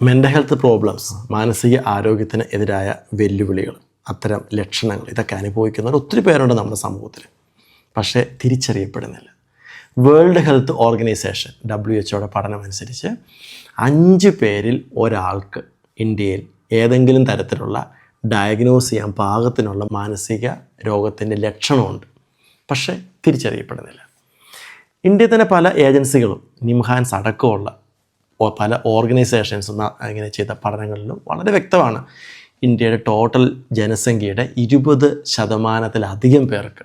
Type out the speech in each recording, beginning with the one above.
Mental health problems, മാനസിക ആരോഗ്യത്തിന് എതിരായ വെല്ലുവിളികൾ, അത്തരം ലക്ഷണങ്ങൾ ഇതൊക്കെ അനുഭവിക്കുന്നവർ ഒത്തിരി പേരുണ്ട് നമ്മുടെ സമൂഹത്തിൽ. പക്ഷേ തിരിച്ചറിയപ്പെടുന്നില്ല. വേൾഡ് ഹെൽത്ത് ഓർഗനൈസേഷൻ WHO പഠനമനുസരിച്ച് 5 പേരിൽ ഒരാൾക്ക് ഇന്ത്യയിൽ ഏതെങ്കിലും തരത്തിലുള്ള ഡയഗ്നോസ് ചെയ്യാൻ പാകത്തിനുള്ള മാനസിക രോഗത്തിൻ്റെ ലക്ഷണമുണ്ട്. പക്ഷേ തിരിച്ചറിയപ്പെടുന്നില്ല. ഇന്ത്യയിൽ തന്നെ പല ഏജൻസികളും നിംഹാൻസ് അടക്കമുള്ള പല ഓർഗനൈസേഷൻസും ഇങ്ങനെ ചെയ്ത പഠനങ്ങളിലും വളരെ വ്യക്തമാണ്. ഇന്ത്യയുടെ ടോട്ടൽ ജനസംഖ്യയുടെ 20% പേർക്ക്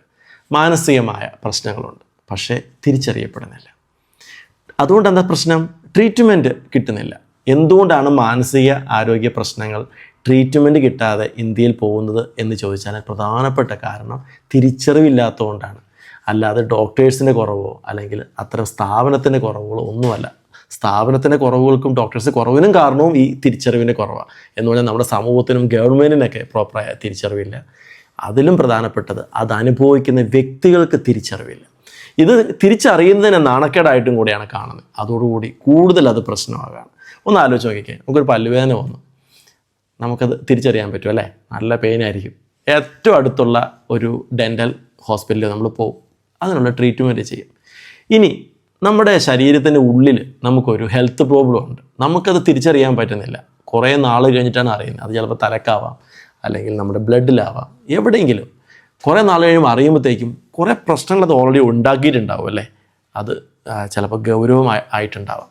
മാനസികമായ പ്രശ്നങ്ങളുണ്ട്. പക്ഷേ തിരിച്ചറിയപ്പെടുന്നില്ല. അതുകൊണ്ട് എന്താ പ്രശ്നം? ട്രീറ്റ്മെൻറ്റ് കിട്ടുന്നില്ല. എന്തുകൊണ്ടാണ് മാനസിക ആരോഗ്യ പ്രശ്നങ്ങൾ ട്രീറ്റ്മെൻറ്റ് കിട്ടാതെ ഇന്ത്യയിൽ പോകുന്നത് എന്ന് ചോദിച്ചാൽ പ്രധാനപ്പെട്ട കാരണം തിരിച്ചറിവില്ലാത്തതുകൊണ്ടാണ്. അല്ലാതെ ഡോക്ടേഴ്സിൻ്റെ കുറവോ അല്ലെങ്കിൽ അത്തരം സ്ഥാപനത്തിൻ്റെ കുറവുകളോ ഒന്നുമല്ല. സ്ഥാപനത്തിൻ്റെ കുറവുകൾക്കും ഡോക്ടേഴ്സ് കുറവിനും കാരണവും ഈ തിരിച്ചറിവിൻ്റെ കുറവാണ്. എന്ന് പറഞ്ഞാൽ നമ്മുടെ സമൂഹത്തിനും ഗവൺമെൻറ്റിനൊക്കെ പ്രോപ്പറായ തിരിച്ചറിവില്ല. അതിലും പ്രധാനപ്പെട്ടത് അത് അനുഭവിക്കുന്ന വ്യക്തികൾക്ക് തിരിച്ചറിവില്ല. ഇത് തിരിച്ചറിയുന്നതിന് നാണക്കേടായിട്ടും കൂടിയാണ് കാണുന്നത്. അതോടുകൂടി കൂടുതൽ അത് പ്രശ്നമാകാണ്. ഒന്ന് ആലോചിച്ച് നോക്കിക്കേ, നമുക്കൊരു പല്ലുവേദന വന്നു, നമുക്കത് തിരിച്ചറിയാൻ പറ്റും അല്ലേ? നല്ല പെയിനായിരിക്കും. ഏറ്റവും അടുത്തുള്ള ഒരു ഡെൻ്റൽ ഹോസ്പിറ്റലിൽ നമ്മൾ പോകും, അതിനുള്ള ട്രീറ്റ്മെൻറ്റ് ചെയ്യും. ഇനി നമ്മുടെ ശരീരത്തിൻ്റെ ഉള്ളിൽ നമുക്കൊരു ഹെൽത്ത് പ്രോബ്ലം ഉണ്ട്, നമുക്കത് തിരിച്ചറിയാൻ പറ്റുന്നില്ല. കുറേ നാൾ കഴിഞ്ഞിട്ടാണ് അറിയുന്നത്. അത് ചിലപ്പോൾ തലക്കാവാം, അല്ലെങ്കിൽ നമ്മുടെ ബ്ലഡിലാവാം, എവിടെയെങ്കിലും കുറേ നാൾ കഴിയുമ്പോൾ അറിയുമ്പോഴത്തേക്കും കുറേ പ്രശ്നങ്ങൾ അത് ഓൾറെഡി ഉണ്ടാക്കിയിട്ടുണ്ടാവും അല്ലേ? അത് ചിലപ്പോൾ ഗൗരവമായിട്ടുണ്ടാവാം.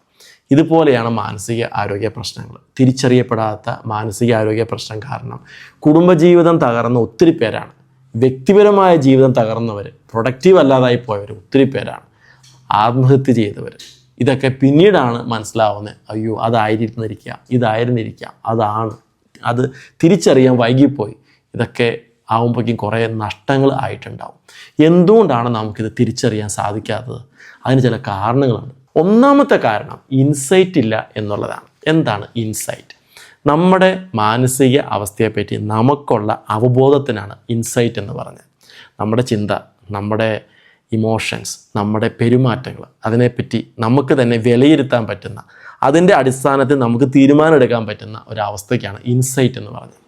ഇതുപോലെയാണ് മാനസിക ആരോഗ്യ പ്രശ്നങ്ങൾ. തിരിച്ചറിയപ്പെടാത്ത മാനസിക ആരോഗ്യ പ്രശ്നം കാരണം കുടുംബജീവിതം തകർന്ന ഒത്തിരി പേരാണ്. വ്യക്തിപരമായ ജീവിതം തകർന്നവർ, പ്രൊഡക്റ്റീവ് അല്ലാതായി പോയവർ ഒത്തിരി പേരാണ്. ആത്മഹത്യ ചെയ്തവർ. ഇതൊക്കെ പിന്നീടാണ് മനസ്സിലാവുന്നത്. അയ്യോ ഇതായിരുന്നിരിക്കാം, അതാണ്, അത് തിരിച്ചറിയാൻ വൈകിപ്പോയി. ഇതൊക്കെ ആകുമ്പോഴേക്കും കുറേ നഷ്ടങ്ങൾ ആയിട്ടുണ്ടാവും. എന്തുകൊണ്ടാണ് നമുക്കിത് തിരിച്ചറിയാൻ സാധിക്കാത്തത്? അതിന് ചില കാരണങ്ങളുണ്ട്. ഒന്നാമത്തെ കാരണം ഇൻസൈറ്റ് ഇല്ല എന്നുള്ളതാണ്. എന്താണ് ഇൻസൈറ്റ്? നമ്മുടെ മാനസിക അവസ്ഥയെപ്പറ്റി നമുക്കുള്ള അവബോധത്തിനാണ് ഇൻസൈറ്റ് എന്ന് പറഞ്ഞത്. നമ്മുടെ ചിന്ത, നമ്മുടെ ഇമോഷൻസ്, നമ്മുടെ പെരുമാറ്റങ്ങൾ, അതിനെപ്പറ്റി നമുക്ക് തന്നെ വിലയിരുത്താൻ പറ്റുന്ന, അതിൻ്റെ അടിസ്ഥാനത്തിൽ നമുക്ക് തീരുമാനമെടുക്കാൻ പറ്റുന്ന ഒരവസ്ഥയ്ക്കാണ് ഇൻസൈറ്റ് എന്ന് പറഞ്ഞത്.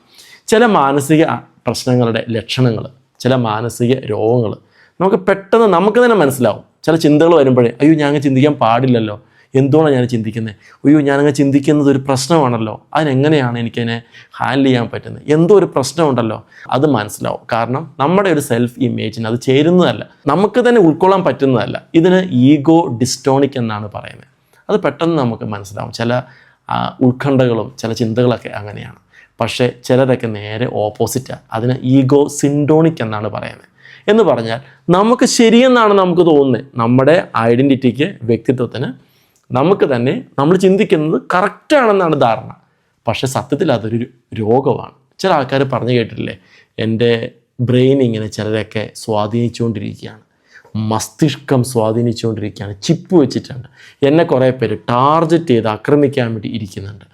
ചില മാനസിക പ്രശ്നങ്ങളുടെ ലക്ഷണങ്ങൾ, ചില മാനസിക രോഗങ്ങൾ നമുക്ക് പെട്ടെന്ന് നമുക്ക് തന്നെ മനസ്സിലാവും. ചില ചിന്തകൾ വരുമ്പോഴേ അയ്യോ ഞാനങ്ങനെ ചിന്തിക്കാൻ പാടില്ലല്ലോ, എന്തുകൊണ്ടാണ് ഞാൻ ചിന്തിക്കുന്നത്, അയ്യോ ഞാനങ്ങനെ ചിന്തിക്കുന്നത് ഒരു പ്രശ്നമാണല്ലോ, അതിനെങ്ങനെയാണ് എനിക്കതിനെ ഹാൻഡിൽ ചെയ്യാൻ പറ്റുന്നത്, എന്തോ ഒരു പ്രശ്നമുണ്ടല്ലോ, അത് മനസ്സിലാവും. കാരണം നമ്മുടെ ഒരു സെൽഫ് ഇമേജിന് അത് ചേരുന്നതല്ല, നമുക്ക് തന്നെ ഉൾക്കൊള്ളാൻ പറ്റുന്നതല്ല. ഇതിന് ഈഗോ ഡിസ്റ്റോണിക് എന്നാണ് പറയുന്നത്. അത് പെട്ടെന്ന് നമുക്ക് മനസ്സിലാവും. ചില ഉത്കണ്ഠകളും ചില ചിന്തകളൊക്കെ അങ്ങനെയാണ്. പക്ഷേ ചിലരൊക്കെ നേരെ ഓപ്പോസിറ്റാണ്. അതിന് ഈഗോ സിൻഡോണിക് എന്നാണ് പറയുന്നത്. എന്ന് പറഞ്ഞാൽ നമുക്ക് ശരിയെന്നാണ് നമുക്ക് തോന്നുന്നത്. നമ്മുടെ ഐഡൻറ്റിറ്റിക്ക്, വ്യക്തിത്വത്തിന് നമുക്ക് തന്നെ നമ്മൾ ചിന്തിക്കുന്നത് കറക്റ്റാണെന്നാണ് ധാരണ. പക്ഷേ സത്യത്തിൽ അതൊരു രോഗമാണ്. ചില ആൾക്കാർ പറഞ്ഞു കേട്ടിട്ടില്ലേ, എൻ്റെ ബ്രെയിൻ ഇങ്ങനെ ചിലരൊക്കെ സ്വാധീനിച്ചുകൊണ്ടിരിക്കുകയാണ്, മസ്തിഷ്കം സ്വാധീനിച്ചുകൊണ്ടിരിക്കുകയാണ്, ചിപ്പ് വെച്ചിട്ടുണ്ട്. എന്നെ കുറേ പേര് ടാർഗറ്റ് ചെയ്ത് ആക്രമിക്കാൻ വേണ്ടി ഇരിക്കുന്നുണ്ട്.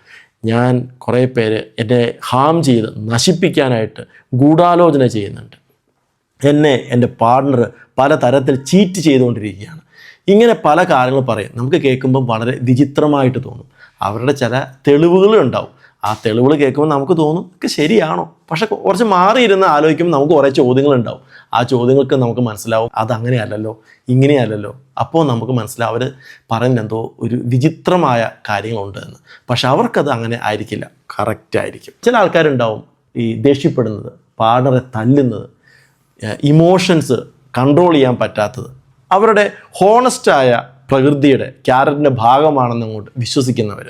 ഞാൻ കുറേ പേര് എന്നെ ഹാം ചെയ്ത് നശിപ്പിക്കാനായിട്ട് ഗൂഢാലോചന ചെയ്യുന്നുണ്ട്. എന്നെ എൻ്റെ പാർട്ണർ പലതരത്തിൽ ചീറ്റ് ചെയ്തുകൊണ്ടിരിക്കുകയാണ്. ഇങ്ങനെ പല കാര്യങ്ങൾ പറയും. നമുക്ക് കേൾക്കുമ്പം വളരെ വിചിത്രമായിട്ട് തോന്നും. അവരുടെ ചില തെളിവുകളും ഉണ്ടാവും. ആ തെളിവുകൾ കേൾക്കുമ്പോൾ നമുക്ക് തോന്നും ഒക്കെ ശരിയാണോ? പക്ഷെ കുറച്ച് മാറിയിരുന്ന് ആലോചിക്കുമ്പോൾ നമുക്ക് കുറേ ചോദ്യങ്ങളുണ്ടാവും. ആ ചോദ്യങ്ങൾക്ക് നമുക്ക് മനസ്സിലാവും അതങ്ങനെയല്ലല്ലോ, ഇങ്ങനെയല്ലല്ലോ. അപ്പോൾ നമുക്ക് മനസ്സിലാവും അവർ പറയുന്നത് എന്തോ ഒരു വിചിത്രമായ കാര്യങ്ങളുണ്ട് എന്ന്. പക്ഷെ അവർക്കത് അങ്ങനെ ആയിരിക്കില്ല, കറക്റ്റ് ആയിരിക്കും. ചില ആൾക്കാരുണ്ടാവും ഈ ദേഷ്യപ്പെടുന്നത്, പാർട്ണറെ തല്ലുന്നത്, ഇമോഷൻസ് കൺട്രോൾ ചെയ്യാൻ പറ്റാത്തത്, അവരുടെ ഹോണസ്റ്റായ പ്രകൃതിയുടെ ക്യാരക്ടറിൻ്റെ ഭാഗമാണെന്ന് അങ്ങോട്ട് വിശ്വസിക്കുന്നവർ.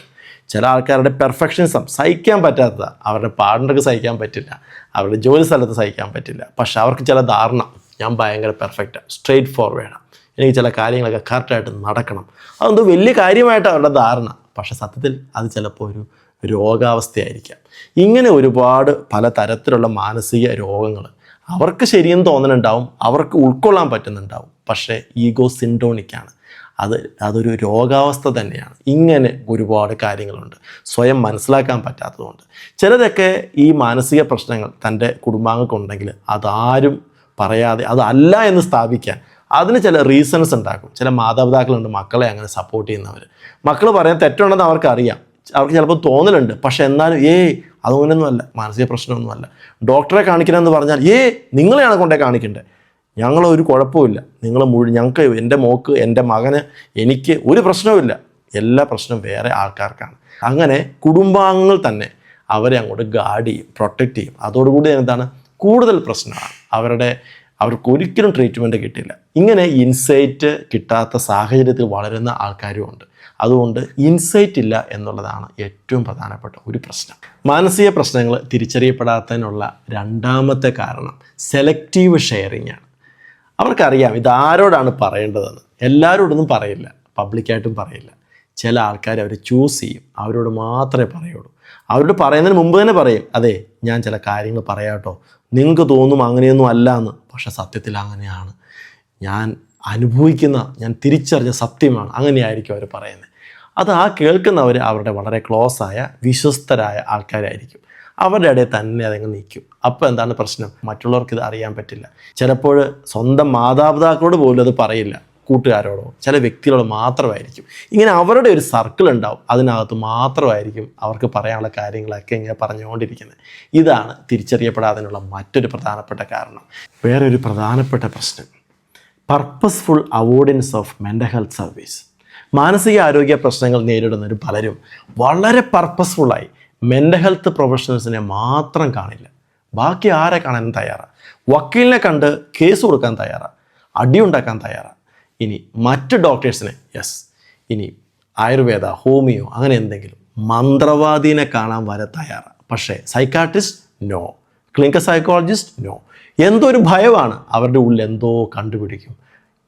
ചില ആൾക്കാരുടെ പെർഫെക്ഷനിസം സഹിക്കാൻ പറ്റാത്തതാണ്. അവരുടെ പാർട്ണർക്ക് സഹിക്കാൻ പറ്റില്ല, അവരുടെ ജോലി സ്ഥലത്ത് സഹിക്കാൻ പറ്റില്ല. പക്ഷെ അവർക്ക് ചില ധാരണ, ഞാൻ ഭയങ്കര പെർഫെക്റ്റാണ്, സ്ട്രെയിറ്റ് ഫോർവേഡാണ്, എനിക്ക് ചില കാര്യങ്ങളൊക്കെ കറക്റ്റായിട്ട് നടക്കണം. അതെന്തോ വലിയ കാര്യമായിട്ട് അവരുടെ ധാരണ. പക്ഷെ സത്യത്തിൽ അത് ചിലപ്പോൾ ഒരു രോഗാവസ്ഥയായിരിക്കാം. ഇങ്ങനെ ഒരുപാട് പലതരത്തിലുള്ള മാനസിക രോഗങ്ങൾ അവർക്ക് ശരിയെന്ന് തോന്നുന്നുണ്ടാവും, അവർക്ക് ഉൾക്കൊള്ളാൻ പറ്റുന്നുണ്ടാവും. പക്ഷേ ഈഗോ സിൻഡോണിക്കാണ്. അതൊരു രോഗാവസ്ഥ തന്നെയാണ്. ഇങ്ങനെ ഒരുപാട് കാര്യങ്ങളുണ്ട് സ്വയം മനസ്സിലാക്കാൻ പറ്റാത്തതുകൊണ്ട്. ചിലരൊക്കെ ഈ മാനസിക പ്രശ്നങ്ങൾ തൻ്റെ കുടുംബാംഗങ്ങൾക്കുണ്ടെങ്കിൽ അതാരും പറയാതെ അതല്ല എന്ന് സ്ഥാപിക്കാൻ അതിന് ചില റീസൺസ് ഉണ്ടാക്കും. ചില മാതാപിതാക്കളുണ്ട് മക്കളെ അങ്ങനെ സപ്പോർട്ട് ചെയ്യുന്നവർ. മക്കൾ പറയാൻ തെറ്റുണ്ടെന്ന് അവർക്കറിയാം, അവർക്ക് ചിലപ്പോൾ തോന്നലുണ്ട്. പക്ഷെ എന്നാലും അതങ്ങനെയൊന്നുമല്ല, മാനസിക പ്രശ്നമൊന്നുമല്ല. ഡോക്ടറെ കാണിക്കണമെന്ന് പറഞ്ഞാൽ നിങ്ങളെയാണ് കൊണ്ടേ കാണിക്കേണ്ടത്, ഞങ്ങളൊരു കുഴപ്പമില്ല, ഞങ്ങൾക്ക് എൻ്റെ മോക്ക് എൻ്റെ മകന് എനിക്ക് ഒരു പ്രശ്നവുമില്ല, എല്ലാ പ്രശ്നവും വേറെ ആൾക്കാർക്കാണ്. അങ്ങനെ കുടുംബാംഗങ്ങൾ തന്നെ അവരെ അങ്ങോട്ട് ഗാർഡ് ചെയ്യും, പ്രൊട്ടക്റ്റ് ചെയ്യും. അതോടുകൂടി എന്താണ്, കൂടുതൽ പ്രശ്നമാണ്. അവർക്ക് ഒരിക്കലും ട്രീറ്റ്മെൻറ്റ് കിട്ടില്ല. ഇങ്ങനെ ഇൻസൈറ്റ് കിട്ടാത്ത സാഹചര്യത്തിൽ വളരുന്ന ആൾക്കാരും ഉണ്ട്. അതുകൊണ്ട് ഇൻസൈറ്റ് ഇല്ല എന്നുള്ളതാണ് ഏറ്റവും പ്രധാനപ്പെട്ട ഒരു പ്രശ്നം. മാനസിക പ്രശ്നങ്ങൾ തിരിച്ചറിയപ്പെടാത്തതിനുള്ള രണ്ടാമത്തെ കാരണം സെലക്റ്റീവ് ഷെയറിംഗ് ആണ്. അവർക്കറിയാം ഇതാരോടാണ് പറയേണ്ടതെന്ന്. എല്ലാവരോടൊന്നും പറയില്ല, പബ്ലിക്കായിട്ടും പറയില്ല. ചില ആൾക്കാർ അവർ ചൂസ് ചെയ്യും, അവരോട് മാത്രമേ പറയുള്ളൂ. അവരോട് പറയുന്നതിന് മുമ്പ് തന്നെ പറയും, അതെ ഞാൻ ചില കാര്യങ്ങൾ പറയാട്ടോ, നിങ്ങൾക്ക് തോന്നും അങ്ങനെയൊന്നും അല്ല എന്ന്, പക്ഷെ സത്യത്തിൽ അങ്ങനെയാണ്, ഞാൻ ഞാൻ തിരിച്ചറിഞ്ഞ സത്യമാണ്, അങ്ങനെയായിരിക്കും അവർ പറയുന്നത്. അത് കേൾക്കുന്നവർ അവരുടെ വളരെ ക്ലോസ് ആയ വിശ്വസ്തരായ ആൾക്കാരായിരിക്കും. അവരുടെ ഇടയിൽ തന്നെ അതങ്ങ് നിൽക്കും. അപ്പോൾ എന്താണ് പ്രശ്നം, മറ്റുള്ളവർക്ക് ഇത് അറിയാൻ പറ്റില്ല. ചിലപ്പോൾ സ്വന്തം മാതാപിതാക്കളോട് പോലും അത് പറയില്ല, കൂട്ടുകാരോടോ ചില വ്യക്തികളോട് മാത്രമായിരിക്കും. ഇങ്ങനെ അവരുടെ ഒരു സർക്കിൾ ഉണ്ടാവും, അതിനകത്ത് മാത്രമായിരിക്കും അവർക്ക് പറയാനുള്ള കാര്യങ്ങളൊക്കെ ഇങ്ങനെ പറഞ്ഞുകൊണ്ടിരിക്കുന്നത്. ഇതാണ് തിരിച്ചറിയപ്പെടാതിനുള്ള മറ്റൊരു പ്രധാനപ്പെട്ട കാരണം. വേറൊരു പ്രധാനപ്പെട്ട പ്രശ്നം, purposeful avoidance of mental health service. മാനസിക ആരോഗ്യ പ്രശ്നങ്ങൾ നേരിടുന്നവർ പലരും വളരെ പർപ്പസ്ഫുള്ളായി മെൻ്റൽ ഹെൽത്ത് പ്രൊഫഷണൽസിനെ മാത്രം കാണില്ല, ബാക്കി ആരെ കാണാനും തയ്യാറാണ്. വക്കീലിനെ കണ്ട് കേസ് കൊടുക്കാൻ തയ്യാറാണ്, അടിയുണ്ടാക്കാൻ തയ്യാറാണ്. ഇനി മറ്റ് ഡോക്ടേഴ്സിനെ ഇനി ആയുർവേദ, ഹോമിയോ, അങ്ങനെ എന്തെങ്കിലും മന്ത്രവാദീനെ കാണാൻ വരെ തയ്യാറാണ്. പക്ഷേ psychiatrist no, clinical psychologist no. എന്തോ ഒരു ഭയമാണ്, അവരുടെ ഉള്ളിൽ എന്തോ കണ്ടുപിടിക്കും,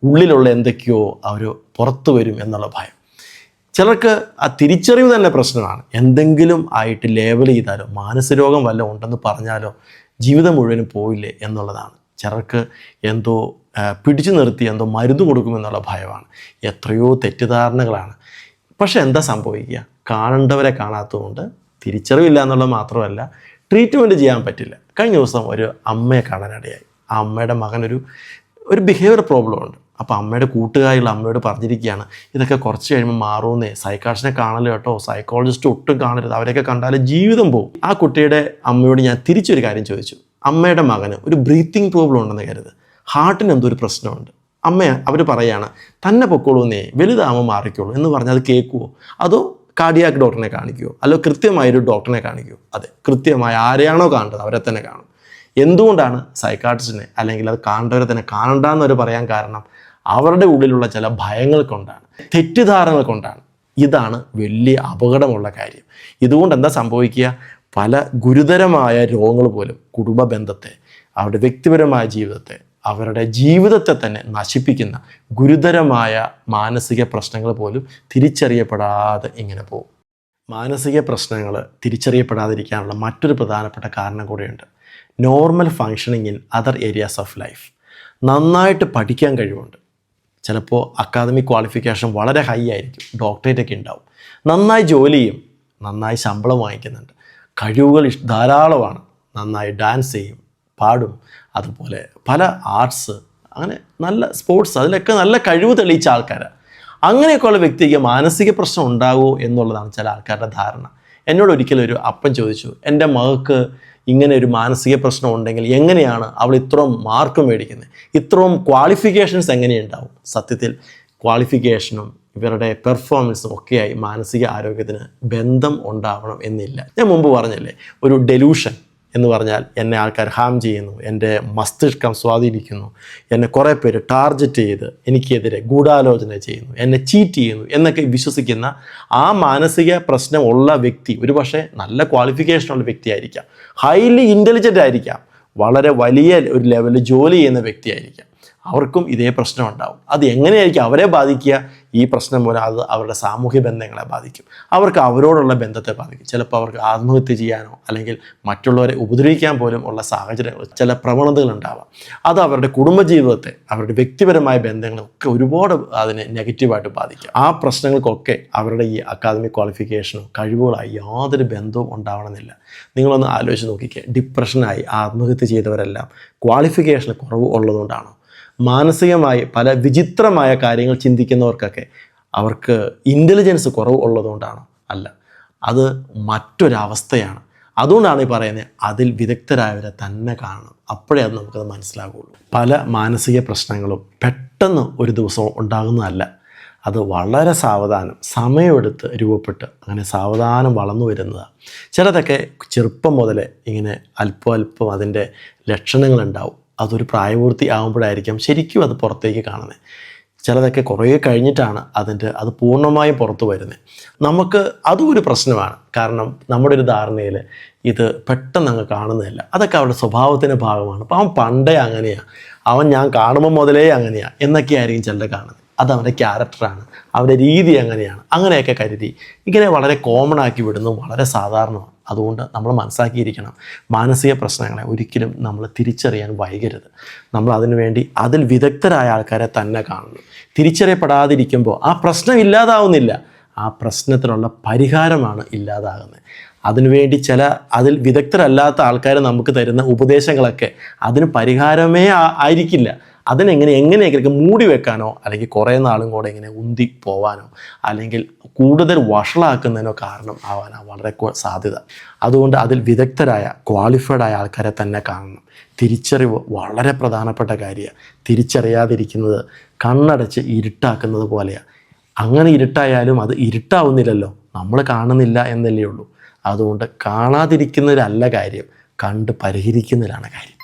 ഉള്ളിലുള്ള എന്തൊക്കെയോ അവർ പുറത്തു വരും എന്നുള്ള ഭയം. ചിലർക്ക് ആ തിരിച്ചറിവ് തന്നെ പ്രശ്നമാണ്. എന്തെങ്കിലും ആയിട്ട് ലേബൽ ചെയ്താലോ, മാനസരോഗം വല്ലതും ഉണ്ടെന്ന് പറഞ്ഞാലോ ജീവിതം മുഴുവനും പോയില്ലേ എന്നുള്ളതാണ്. ചിലർക്ക് എന്തോ പിടിച്ചു നിർത്തി എന്തോ മരുന്ന് കൊടുക്കുമെന്നുള്ള ഭയമാണ്. എത്രയോ തെറ്റിദ്ധാരണകളാണ്. പക്ഷെ എന്താ സംഭവിക്കുക, കാണേണ്ടവരെ കാണാത്തതുകൊണ്ട് തിരിച്ചറിവില്ല എന്നുള്ളത് മാത്രമല്ല, ട്രീറ്റ്മെൻറ്റ് ചെയ്യാൻ പറ്റില്ല. കഴിഞ്ഞ ദിവസം ഒരു അമ്മയെ കാണാനിടയായി. ആ അമ്മയുടെ മകനൊരു ബിഹേവിയർ പ്രോബ്ലം ഉണ്ട്. അപ്പോൾ അമ്മയുടെ കൂട്ടുകാരികൾ അമ്മയോട് പറഞ്ഞിരിക്കുകയാണ്, ഇതൊക്കെ കുറച്ച് കഴിയുമ്പോൾ മാറുമെന്നേ, സൈക്കാട്രിസ്റ്റിനെ കാണല്ലോ കേട്ടോ, സൈക്കോളജിസ്റ്റ് ഒട്ടും കാണരുത്, അവരെയൊക്കെ കണ്ടാൽ ജീവിതം പോകും. ആ കുട്ടിയുടെ അമ്മയോട് ഞാൻ തിരിച്ചൊരു കാര്യം ചോദിച്ചു. അമ്മയുടെ മകന് ഒരു ബ്രീത്തിങ് പ്രോബ്ലം ഉണ്ടെന്ന് കരുത്, ഹാർട്ടിന് എന്തോ ഒരു പ്രശ്നമുണ്ട്. അവർ പറയുകയാണ് തന്നെ പൊക്കോളൂന്നേ, വലുതാകുമ്പോൾ മാറിക്കോളൂ എന്ന് പറഞ്ഞാൽ അത് കേൾക്കുമോ, അതോ കാർഡിയാക് ഡോക്ടറിനെ കാണിക്കുമോ, അല്ലോ കൃത്യമായൊരു ഡോക്ടറിനെ കാണിക്കുമോ? അതെ, കൃത്യമായ ആരെയാണോ കാണേണ്ടത് അവരെ തന്നെ കാണും. എന്തുകൊണ്ടാണ് സൈക്കാട്രിസ്റ്റിനെ അല്ലെങ്കിൽ അത് കാണേണ്ടവരെ തന്നെ കാണണ്ടെന്നവർ പറയാൻ കാരണം, അവരുടെ ഉള്ളിലുള്ള ചില ഭയങ്ങൾ കൊണ്ടാണ്, തെറ്റിദ്ധാരണകൾ കൊണ്ടാണ്. ഇതാണ് വലിയ അപകടമുള്ള കാര്യം. ഇതുകൊണ്ട് എന്താ സംഭവിക്കുക, പല ഗുരുതരമായ രോഗങ്ങൾ പോലും കുടുംബ ബന്ധത്തെ, അവരുടെ വ്യക്തിപരമായ ജീവിതത്തെ, അവരുടെ ജീവിതത്തെ തന്നെ നശിപ്പിക്കുന്ന ഗുരുതരമായ മാനസിക പ്രശ്നങ്ങൾ പോലും തിരിച്ചറിയപ്പെടാതെ ഇങ്ങനെ പോകും. മാനസിക പ്രശ്നങ്ങൾ തിരിച്ചറിയപ്പെടാതിരിക്കാനുള്ള മറ്റൊരു പ്രധാനപ്പെട്ട കാരണം കൂടെയുണ്ട്, normal functioning in other areas of life. നന്നായിട്ട് പഠിക്കാൻ കഴിവുണ്ട്, ചിലപ്പോൾ അക്കാദമിക് ക്വാളിഫിക്കേഷൻ വളരെ ഹൈ ആയിരിക്കും, ഡോക്ടറേറ്റൊക്കെ ഉണ്ടാവും, നന്നായി ജോലി ചെയ്യും, നന്നായി ശമ്പളം വാങ്ങിക്കുന്നുണ്ട്, കഴിവുകൾ ധാരാളമാണ്, നന്നായി ഡാൻസ് ചെയ്യും, പാടും, അതുപോലെ പല ആർട്സ്, അങ്ങനെ നല്ല സ്പോർട്സ്, അതിലൊക്കെ നല്ല കഴിവ് തെളിയിച്ച ആൾക്കാരാണ്. അങ്ങനെയൊക്കെയുള്ള വ്യക്തിക്ക് മാനസിക പ്രശ്നം ഉണ്ടാകുമോ എന്നുള്ളതാണ് ചില ആൾക്കാരുടെ ധാരണ. എന്നോട് ഒരിക്കലും ഒരു അപ്പൻ ചോദിച്ചു, എൻ്റെ മകൾക്ക് ഇങ്ങനെ ഒരു മാനസിക പ്രശ്നം ഉണ്ടെങ്കിൽ എങ്ങനെയാണ് അവൾ ഇത്രയും മാർക്ക് മേടിക്കുന്നത്, ഇത്രയും ക്വാളിഫിക്കേഷൻസ് എങ്ങനെയുണ്ടാവും? സത്യത്തിൽ ക്വാളിഫിക്കേഷനും ഇവരുടെ പെർഫോമൻസും ഒക്കെയായി മാനസിക ആരോഗ്യത്തിന് ബന്ധം ഉണ്ടാവണം എന്നില്ല. ഞാൻ മുമ്പ് പറഞ്ഞില്ലേ, ഒരു ഡെലൂഷൻ എന്ന് പറഞ്ഞാൽ എന്നെ ആൾക്കാർ ഹാം ചെയ്യുന്നു, എൻ്റെ മസ്തിഷ്കം സ്വാധീനിക്കുന്നു, എന്നെ കുറേ പേര് ടാർഗറ്റ് ചെയ്ത് എനിക്കെതിരെ ഗൂഢാലോചന ചെയ്യുന്നു, എന്നെ ചീറ്റ് ചെയ്യുന്നു എന്നൊക്കെ വിശ്വസിക്കുന്ന ആ മാനസിക പ്രശ്നം ഉള്ള വ്യക്തി ഒരുപക്ഷെ നല്ല ക്വാളിഫിക്കേഷനുള്ള വ്യക്തിയായിരിക്കാം, ഹൈലി ഇൻ്റലിജൻ്റ് ആയിരിക്കാം, വളരെ വലിയ ഒരു ലെവലിൽ ജോലി ചെയ്യുന്ന വ്യക്തിയായിരിക്കാം. അവർക്കും ഇതേ പ്രശ്നം ഉണ്ടാവും. അത് എങ്ങനെയായിരിക്കും അവരെ ബാധിക്കുക? ഈ പ്രശ്നം മൂലം അത് അവരുടെ സാമൂഹ്യ ബന്ധങ്ങളെ ബാധിക്കും, അവർക്ക് അവരോടുള്ള ബന്ധത്തെ ബാധിക്കും. ചിലപ്പോൾ അവർക്ക് ആത്മഹത്യ ചെയ്യാനോ അല്ലെങ്കിൽ മറ്റുള്ളവരെ ഉപദ്രവിക്കാൻ പോലും ഉള്ള സാഹചര്യങ്ങൾ, ചില പ്രവണതകൾ ഉണ്ടാവാം. അത് അവരുടെ കുടുംബജീവിതത്തെ, അവരുടെ വ്യക്തിപരമായ ബന്ധങ്ങളൊക്കെ ഒരുപാട് അതിനെ നെഗറ്റീവായിട്ട് ബാധിക്കും. ആ പ്രശ്നങ്ങൾക്കൊക്കെ അവരുടെ ഈ അക്കാദമിക് ക്വാളിഫിക്കേഷനോ കഴിവുകളായി യാതൊരു ബന്ധവും ഉണ്ടാവണമെന്നില്ല. നിങ്ങളൊന്ന് ആലോചിച്ച് നോക്കിക്കേ, ഡിപ്രഷനായി ആത്മഹത്യ ചെയ്തവരെല്ലാം ക്വാളിഫിക്കേഷൻ കുറവ് ഉള്ളതുകൊണ്ടാണോ? മാനസികമായി പല വിചിത്രമായ കാര്യങ്ങൾ ചിന്തിക്കുന്നവർക്കൊക്കെ അവർക്ക് ഇൻ്റലിജൻസ് കുറവ് ഉള്ളതുകൊണ്ടാണോ? അല്ല, അത് മറ്റൊരവസ്ഥയാണ്. അതുകൊണ്ടാണ് ഈ പറയുന്നത് അതിൽ വിദഗ്ധരായവരെ തന്നെ കാണണം. അപ്പോഴേ അത് നമുക്കത് മനസ്സിലാകുള്ളൂ. പല മാനസിക പ്രശ്നങ്ങളും പെട്ടെന്ന് ഒരു ദിവസം ഉണ്ടാകുന്നതല്ല. അത് വളരെ സാവധാനം സമയമെടുത്ത് രൂപപ്പെട്ട് അങ്ങനെ സാവധാനം വളർന്നു വരുന്നതാണ്. ചിലതൊക്കെ ചെറുപ്പം മുതലേ ഇങ്ങനെ അല്പം അതിൻ്റെ ലക്ഷണങ്ങളുണ്ടാവും. അതൊരു പ്രായപൂർത്തി ആകുമ്പോഴായിരിക്കാം ശരിക്കും അത് പുറത്തേക്ക് കാണുന്നത്. ചിലതൊക്കെ കുറേ കഴിഞ്ഞിട്ടാണ് അത് പൂർണ്ണമായും പുറത്തു വരുന്നത്. നമുക്ക് അതും ഒരു പ്രശ്നമാണ്. കാരണം നമ്മുടെ ഒരു ധാരണയിൽ ഇത് പെട്ടെന്ന് അങ്ങ് കാണുന്നതല്ല. അതൊക്കെ അവരുടെ സ്വഭാവത്തിൻ്റെ ഭാഗമാണ്. അപ്പോൾ അവൻ പണ്ടേ അങ്ങനെയാണ്, ഞാൻ കാണുമ്പോൾ മുതലേ അങ്ങനെയാണ് എന്നൊക്കെ ആയിരിക്കും ചിലർ കാണുന്നത്. അത് അവൻ്റെ ക്യാരക്ടറാണ്, അവൻ്റെ രീതി അങ്ങനെയൊക്കെ കരുതി ഇങ്ങനെ വളരെ കോമൺ ആക്കി വിടുന്നത് വളരെ സാധാരണമാണ്. അതുകൊണ്ട് നമ്മൾ മനസ്സിലാക്കിയിരിക്കണം, മാനസിക പ്രശ്നങ്ങളെ ഒരിക്കലും നമ്മൾ തിരിച്ചറിയാൻ വൈകരുത്. നമ്മൾ അതിനുവേണ്ടി അതിൽ വിദഗ്ധരായ ആൾക്കാരെ തന്നെ കാണണം. തിരിച്ചറിയപ്പെടാതിരിക്കുമ്പോൾ ആ പ്രശ്നം ഇല്ലാതാവുന്നില്ല, ആ പ്രശ്നത്തിനുള്ള പരിഹാരമാണ് ഇല്ലാതാകുന്നത്. അതിനുവേണ്ടി അതിൽ വിദഗ്ധരല്ലാത്ത ആൾക്കാർ നമുക്ക് തരുന്ന ഉപദേശങ്ങളൊക്കെ അതിന് പരിഹാരമേ ആയിരിക്കില്ല. എങ്ങനെയൊക്കെ മൂടി വെക്കാനോ അല്ലെങ്കിൽ കുറേ നാളും കൂടെ ഇങ്ങനെ ഉന്തി പോവാനോ അല്ലെങ്കിൽ കൂടുതൽ വഷളാക്കുന്നതിനോ കാരണം ആവാനാണ് വളരെ സാധ്യത. അതുകൊണ്ട് അതിൽ വിദഗ്ധരായ ക്വാളിഫൈഡ് ആയ ആൾക്കാരെ തന്നെ കാണണം. തിരിച്ചറിവ് വളരെ പ്രധാനപ്പെട്ട കാര്യമാണ്. തിരിച്ചറിയാതിരിക്കുന്നത് കണ്ണടച്ച് ഇരുട്ടാക്കുന്നത് പോലെയാണ്. അങ്ങനെ ഇരുട്ടായാലും അത് ഇരുട്ടാവുന്നില്ലല്ലോ, നമ്മൾ കാണുന്നില്ല എന്നല്ലേ ഉള്ളൂ. അതുകൊണ്ട് കാണാതിരിക്കുന്നതിലല്ല കാര്യം, കണ്ട് പരിഹരിക്കുന്നതിലാണ് കാര്യം.